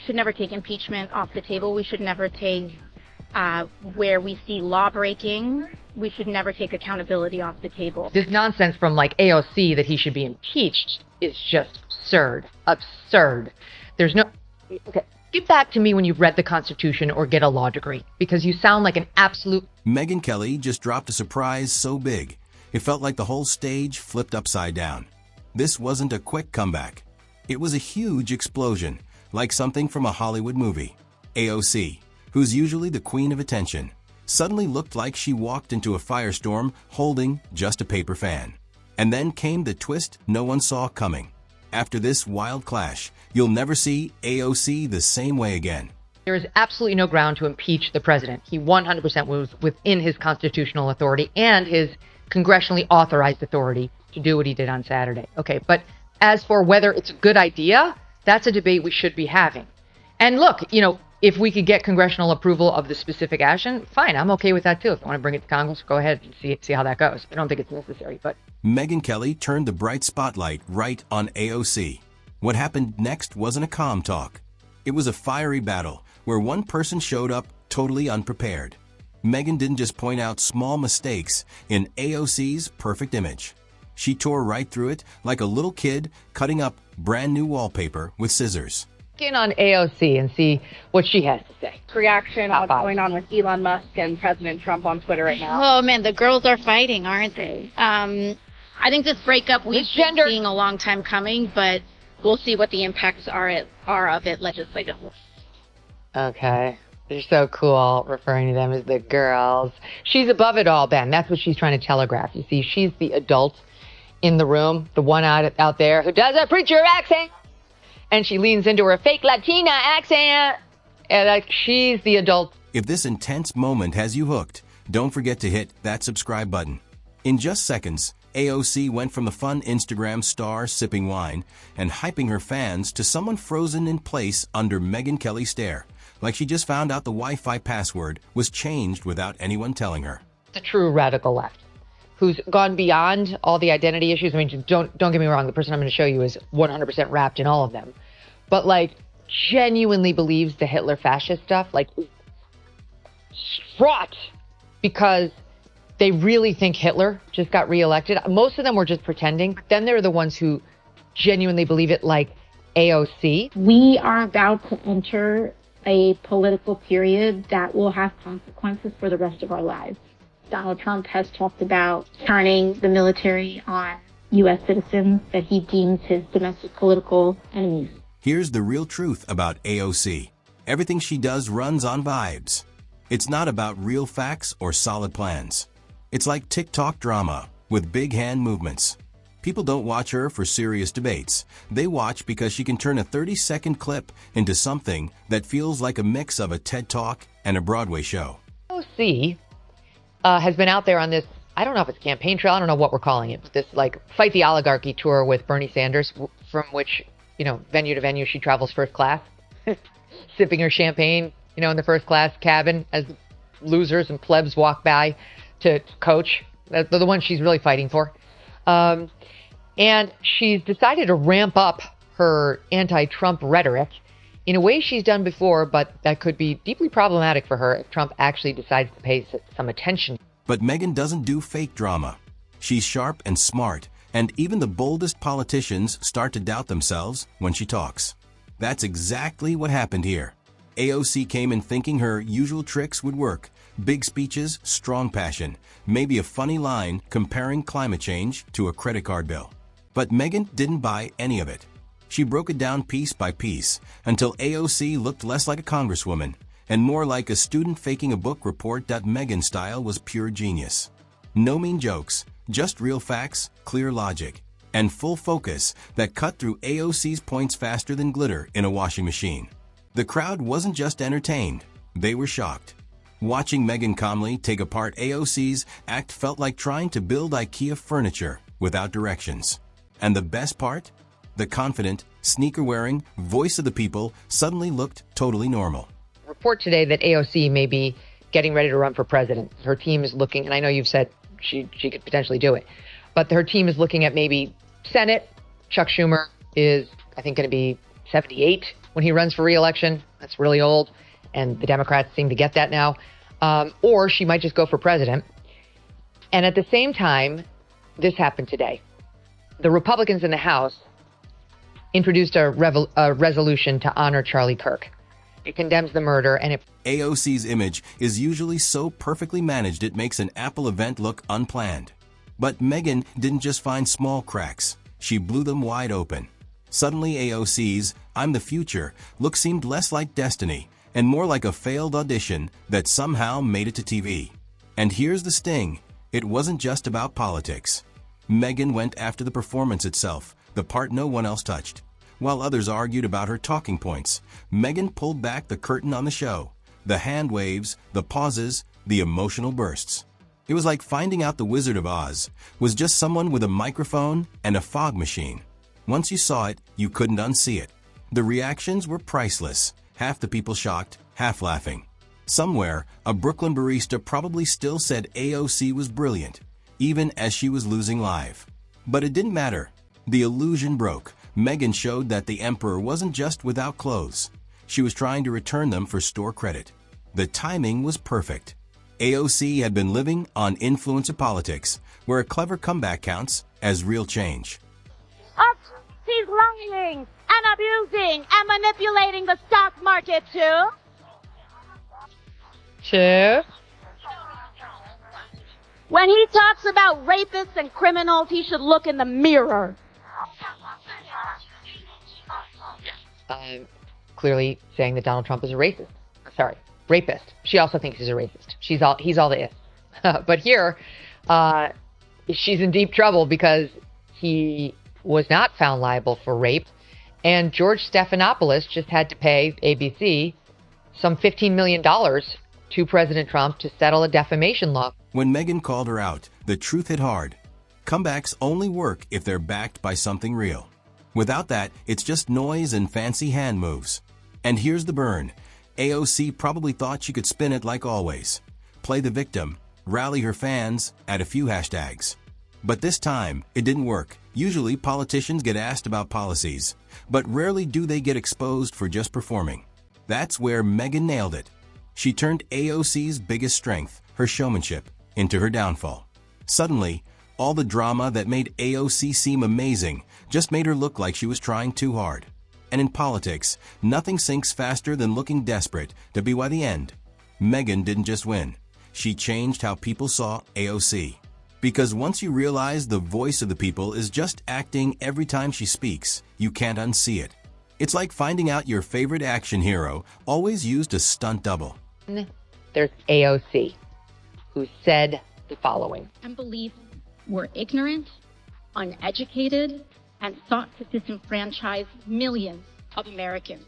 should never take impeachment off the table. We should never take where we see law breaking. We should never take accountability off the table. This nonsense from like AOC that he should be impeached is just absurd. Absurd. There's no... Okay. Get back to me when you've read the Constitution or get a law degree, because you sound like an absolute... Megyn Kelly just dropped a surprise so big, it felt like the whole stage flipped upside down. This wasn't a quick comeback. It was a huge explosion, like something from a Hollywood movie. AOC, who's usually the queen of attention, suddenly looked like she walked into a firestorm holding just a paper fan. And then came the twist no one saw coming. After this wild clash, you'll never see AOC the same way again. There is absolutely no ground to impeach the president. He 100% was within his constitutional authority and his congressionally authorized authority to do what he did on Saturday. Okay, but as for whether it's a good idea, that's a debate we should be having. And look, if we could get congressional approval of the specific action, fine, I'm okay with that too. If you want to bring it to Congress, go ahead and see how that goes. I don't think it's necessary, but... Megyn Kelly turned the bright spotlight right on AOC. What happened next wasn't a calm talk. It was a fiery battle where one person showed up totally unprepared. Megyn didn't just point out small mistakes in AOC's perfect image. She tore right through it like a little kid cutting up brand new wallpaper with scissors. In on AOC and see what she has to say. Reaction on what's going on with Elon Musk and President Trump on Twitter right now. Oh man, the girls are fighting, aren't they? I think this breakup we've been seeing a long time coming, but we'll see what the impacts are of it legislatively. Okay. They're so cool referring to them as the girls. She's above it all, Ben. That's what she's trying to telegraph. You see, she's the adult in the room, the one out there who does a preacher accent. And she leans into her fake Latina accent. And she's the adult. If this intense moment has you hooked, don't forget to hit that subscribe button. In just seconds, AOC went from the fun Instagram star sipping wine and hyping her fans to someone frozen in place under Megyn Kelly's stare, like she just found out the Wi-Fi password was changed without anyone telling her. The true radical left, who's gone beyond all the identity issues. I mean, don't get me wrong. The person I'm going to show you is 100% wrapped in all of them. But, genuinely believes the Hitler fascist stuff, fraught, because they really think Hitler just got reelected. Most of them were just pretending. But then there are the ones who genuinely believe it, like AOC. We are about to enter a political period that will have consequences for the rest of our lives. Donald Trump has talked about turning the military on U.S. citizens that he deems his domestic political enemies. Here's the real truth about AOC. Everything she does runs on vibes. It's not about real facts or solid plans. It's like TikTok drama with big hand movements. People don't watch her for serious debates. They watch because she can turn a 30-second clip into something that feels like a mix of a TED Talk and a Broadway show. AOC has been out there on this, I don't know if it's campaign trail, I don't know what we're calling it, but this Fight the Oligarchy tour with Bernie Sanders, from which, venue to venue she travels first class, sipping her champagne, in the first class cabin as losers and plebs walk by to coach. They're the ones she's really fighting for. And she's decided to ramp up her anti-Trump rhetoric in a way she's done before, but that could be deeply problematic for her if Trump actually decides to pay some attention. But Megyn doesn't do fake drama. She's sharp and smart, and even the boldest politicians start to doubt themselves when she talks. That's exactly what happened here. AOC came in thinking her usual tricks would work. Big speeches, strong passion, maybe a funny line comparing climate change to a credit card bill. But Megyn didn't buy any of it. She broke it down piece by piece until AOC looked less like a congresswoman and more like a student faking a book report. Megyn style was pure genius. No mean jokes, just real facts, clear logic, and full focus that cut through AOC's points faster than glitter in a washing machine. The crowd wasn't just entertained, they were shocked. Watching Megyn calmly take apart AOC's act felt like trying to build IKEA furniture without directions. And the best part? The confident, sneaker-wearing voice of the people suddenly looked totally normal. Report today that AOC may be getting ready to run for president. Her team is looking, and I know you've said she could potentially do it, but her team is looking at maybe Senate. Chuck Schumer is, I think, going to be 78 when he runs for re-election. That's really old, and the Democrats seem to get that now. Or she might just go for president. And at the same time, this happened today. The Republicans in the House introduced a resolution to honor Charlie Kirk. It condemns the murder, and AOC's image is usually so perfectly managed it makes an Apple event look unplanned. But Megyn didn't just find small cracks. She blew them wide open. Suddenly AOC's "I'm the future" look seemed less like destiny and more like a failed audition that somehow made it to TV. And here's the sting. It wasn't just about politics. Megyn went after the performance itself, the part no one else touched. While others argued about her talking points, Megyn pulled back the curtain on the show. The hand waves, the pauses, the emotional bursts. It was like finding out the Wizard of Oz was just someone with a microphone and a fog machine. Once you saw it, you couldn't unsee it. The reactions were priceless, half the people shocked, half laughing. Somewhere, a Brooklyn barista probably still said AOC was brilliant, even as she was losing live. But it didn't matter. The illusion broke. Megyn showed that the emperor wasn't just without clothes. She was trying to return them for store credit. The timing was perfect. AOC had been living on influencer politics, where a clever comeback counts as real change. She's lying and abusing and manipulating the stock market too. When he talks about rapists and criminals, he should look in the mirror. Clearly saying that Donald Trump is a racist. Sorry, rapist. She also thinks he's a racist. He's all the if. But here, she's in deep trouble because he was not found liable for rape, and George Stephanopoulos just had to pay ABC some $15 million to President Trump to settle a defamation law. When Megyn called her out, the truth hit hard. Comebacks only work if they're backed by something real. Without that, it's just noise and fancy hand moves. And here's the burn. AOC probably thought she could spin it like always. Play the victim, rally her fans, add a few hashtags. But this time, it didn't work. Usually, politicians get asked about policies, but rarely do they get exposed for just performing. That's where Megyn nailed it. She turned AOC's biggest strength, her showmanship, into her downfall. Suddenly, all the drama that made AOC seem amazing just made her look like she was trying too hard. And in politics, nothing sinks faster than looking desperate to be by the end. Megyn didn't just win. She changed how people saw AOC. Because once you realize the voice of the people is just acting every time she speaks, you can't unsee it. It's like finding out your favorite action hero always used a stunt double. There's AOC, who said the following. Unbelievers were ignorant, uneducated, and sought to disenfranchise millions of Americans.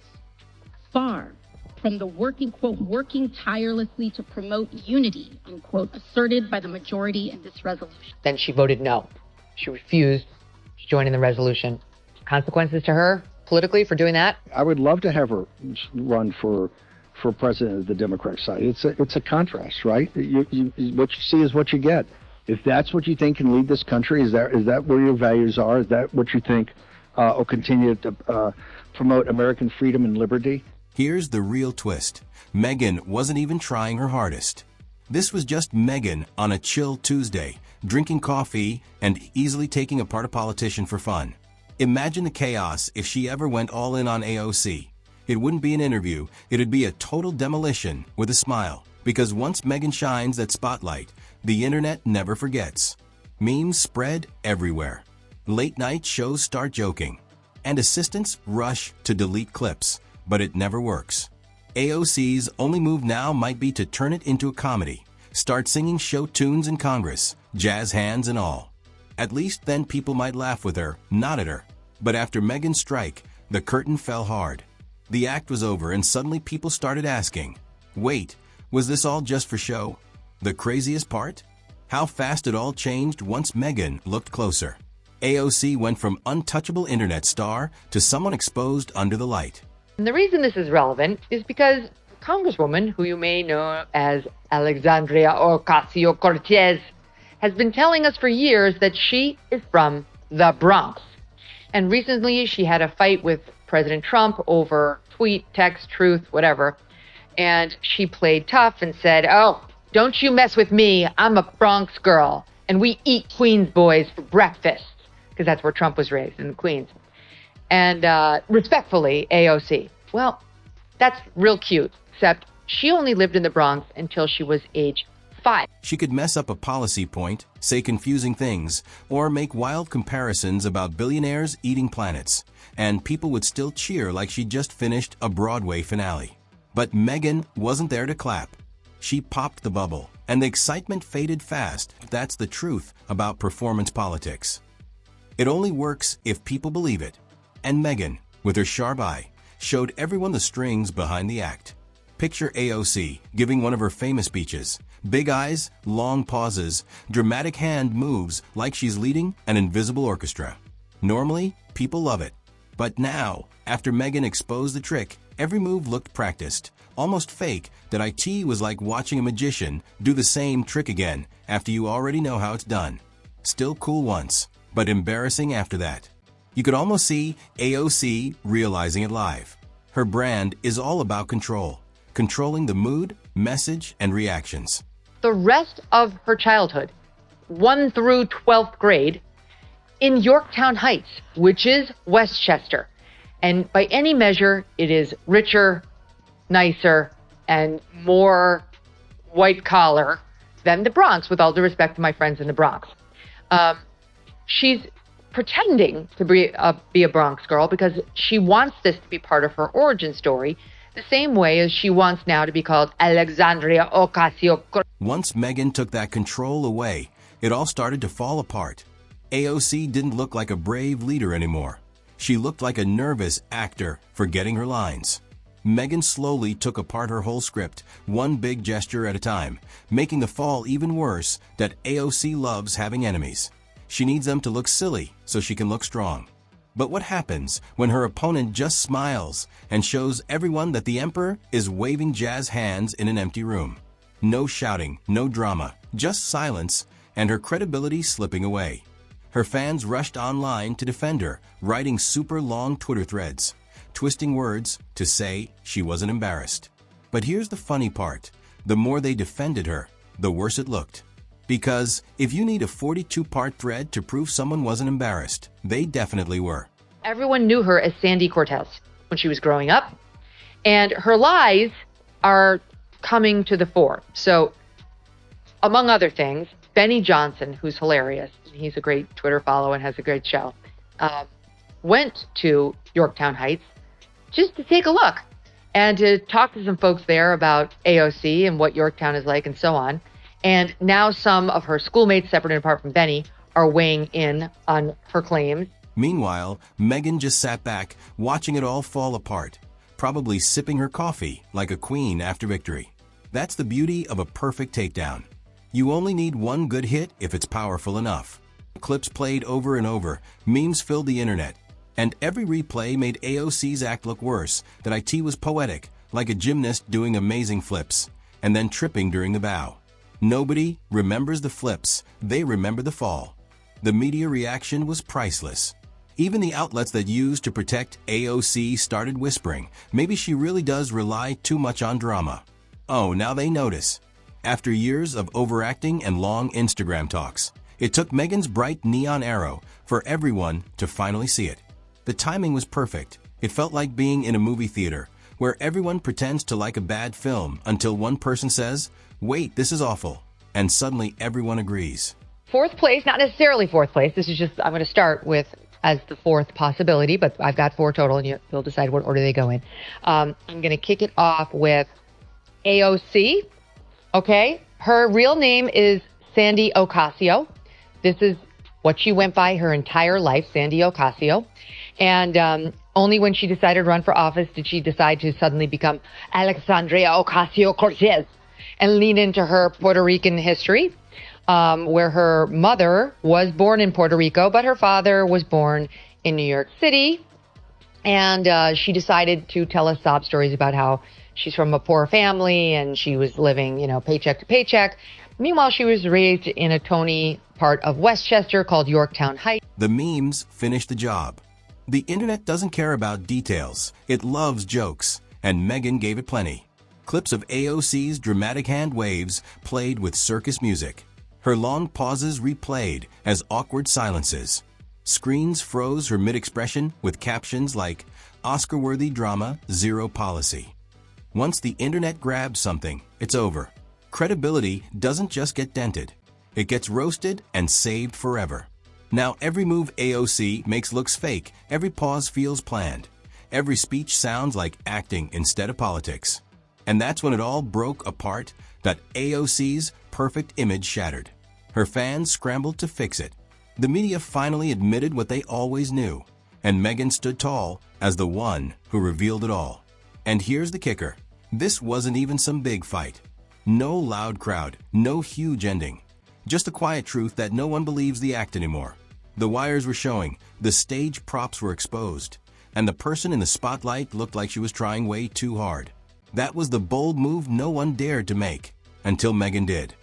Far from the working tirelessly to promote unity, unquote, asserted by the majority in this resolution. Then she voted no. She refused to join in the resolution. Consequences to her politically for doing that? I would love to have her run for president of the Democratic side. It's a contrast, right? What you see is what you get. If that's what you think can lead this country, is that where your values are? Is that what you think will continue to promote American freedom and liberty? Here's the real twist. Megyn wasn't even trying her hardest. This was just Megyn on a chill Tuesday, drinking coffee and easily taking apart a politician for fun. Imagine the chaos if she ever went all in on AOC. It wouldn't be an interview, it'd be a total demolition with a smile. Because once Megyn shines that spotlight, the internet never forgets. Memes spread everywhere. Late night shows start joking. And assistants rush to delete clips. But it never works. AOC's only move now might be to turn it into a comedy. Start singing show tunes in Congress, jazz hands and all. At least then people might laugh with her, not at her. But after Megyn's strike, the curtain fell hard. The act was over and suddenly people started asking, wait, was this all just for show? The craziest part? How fast it all changed once Megyn looked closer. AOC went from untouchable internet star to someone exposed under the light. And the reason this is relevant is because Congresswoman, who you may know as Alexandria Ocasio-Cortez, has been telling us for years that she is from the Bronx. And recently she had a fight with President Trump over tweet, text, truth, whatever. And she played tough and said, "Oh, don't you mess with me. I'm a Bronx girl, and we eat Queens boys for breakfast," because that's where Trump was raised, in Queens. And respectfully, AOC. Well, that's real cute, except she only lived in the Bronx until she was age 5. She could mess up a policy point, say confusing things, or make wild comparisons about billionaires eating planets, and people would still cheer like she just finished a Broadway finale. But Megyn wasn't there to clap. She popped the bubble, and the excitement faded fast. That's the truth about performance politics. It only works if people believe it. And Megyn, with her sharp eye, showed everyone the strings behind the act. Picture AOC giving one of her famous speeches. Big eyes, long pauses, dramatic hand moves like she's leading an invisible orchestra. Normally, people love it. But now, after Megyn exposed the trick, every move looked practiced, almost fake, that IT was like watching a magician do the same trick again after you already know how it's done. Still cool once, but embarrassing after that. You could almost see AOC realizing it live. Her brand is all about control, controlling the mood, message, and reactions. The rest of her childhood, 1 through 12th grade, in Yorktown Heights, which is Westchester. And by any measure, it is richer, nicer, and more white collar than the Bronx, with all due respect to my friends in the Bronx. She's pretending to be a Bronx girl because she wants this to be part of her origin story, the same way as she wants now to be called Alexandria Ocasio-Cortez. Once Megyn took that control away, it all started to fall apart. AOC didn't look like a brave leader anymore. She looked like a nervous actor forgetting her lines. Megyn slowly took apart her whole script, one big gesture at a time, making the fall even worse that AOC loves having enemies. She needs them to look silly so she can look strong. But what happens when her opponent just smiles and shows everyone that the emperor is waving jazz hands in an empty room? No shouting, no drama, just silence, and her credibility slipping away. Her fans rushed online to defend her, writing super long Twitter threads, twisting words to say she wasn't embarrassed. But here's the funny part. The more they defended her, the worse it looked. Because if you need a 42-part thread to prove someone wasn't embarrassed, they definitely were. Everyone knew her as Sandy Cortez when she was growing up, and her lies are coming to the fore. So, among other things, Benny Johnson, who's hilarious, he's a great Twitter follow and has a great show, went to Yorktown Heights just to take a look and to talk to some folks there about AOC and what Yorktown is like and so on. And now some of her schoolmates, separate and apart from Benny, are weighing in on her claims. Meanwhile, Megyn just sat back, watching it all fall apart, probably sipping her coffee like a queen after victory. That's the beauty of a perfect takedown. You only need one good hit if it's powerful enough. Clips played over and over, memes filled the internet, and every replay made AOC's act look worse. That IT was poetic, like a gymnast doing amazing flips, and then tripping during the bow. Nobody remembers the flips, they remember the fall. The media reaction was priceless. Even the outlets that used to protect AOC started whispering, maybe she really does rely too much on drama. Oh, now they notice. After years of overacting and long Instagram talks, it took Megyn's bright neon arrow for everyone to finally see it. The timing was perfect. It felt like being in a movie theater, where everyone pretends to like a bad film until one person says, "Wait, this is awful," and suddenly everyone agrees. 4th place, not necessarily 4th place. This is just, I'm going to start with as the 4th possibility, but I've got 4 total, and you'll decide what order they go in. I'm going to kick it off with AOC. Okay, her real name is Sandy Ocasio. This is what she went by her entire life, Sandy Ocasio. And only when she decided to run for office did she decide to suddenly become Alexandria Ocasio-Cortez and lean into her Puerto Rican history, where her mother was born in Puerto Rico, but her father was born in New York City. And she decided to tell us sob stories about how she's from a poor family and she was living, paycheck to paycheck. Meanwhile, she was raised in a Tony part of Westchester called Yorktown Heights. The memes finished the job. The internet doesn't care about details. It loves jokes, and Megyn gave it plenty. Clips of AOC's dramatic hand waves played with circus music. Her long pauses replayed as awkward silences. Screens froze her mid-expression with captions like, "Oscar-worthy drama, zero policy." Once the internet grabs something, it's over. Credibility doesn't just get dented. It gets roasted and saved forever. Now every move AOC makes looks fake, every pause feels planned. Every speech sounds like acting instead of politics. And that's when it all broke apart, that AOC's perfect image shattered. Her fans scrambled to fix it. The media finally admitted what they always knew, and Megyn stood tall as the one who revealed it all. And here's the kicker. This wasn't even some big fight. No loud crowd, no huge ending. Just a quiet truth that no one believes the act anymore. The wires were showing, the stage props were exposed, and the person in the spotlight looked like she was trying way too hard. That was the bold move no one dared to make, until Megyn did.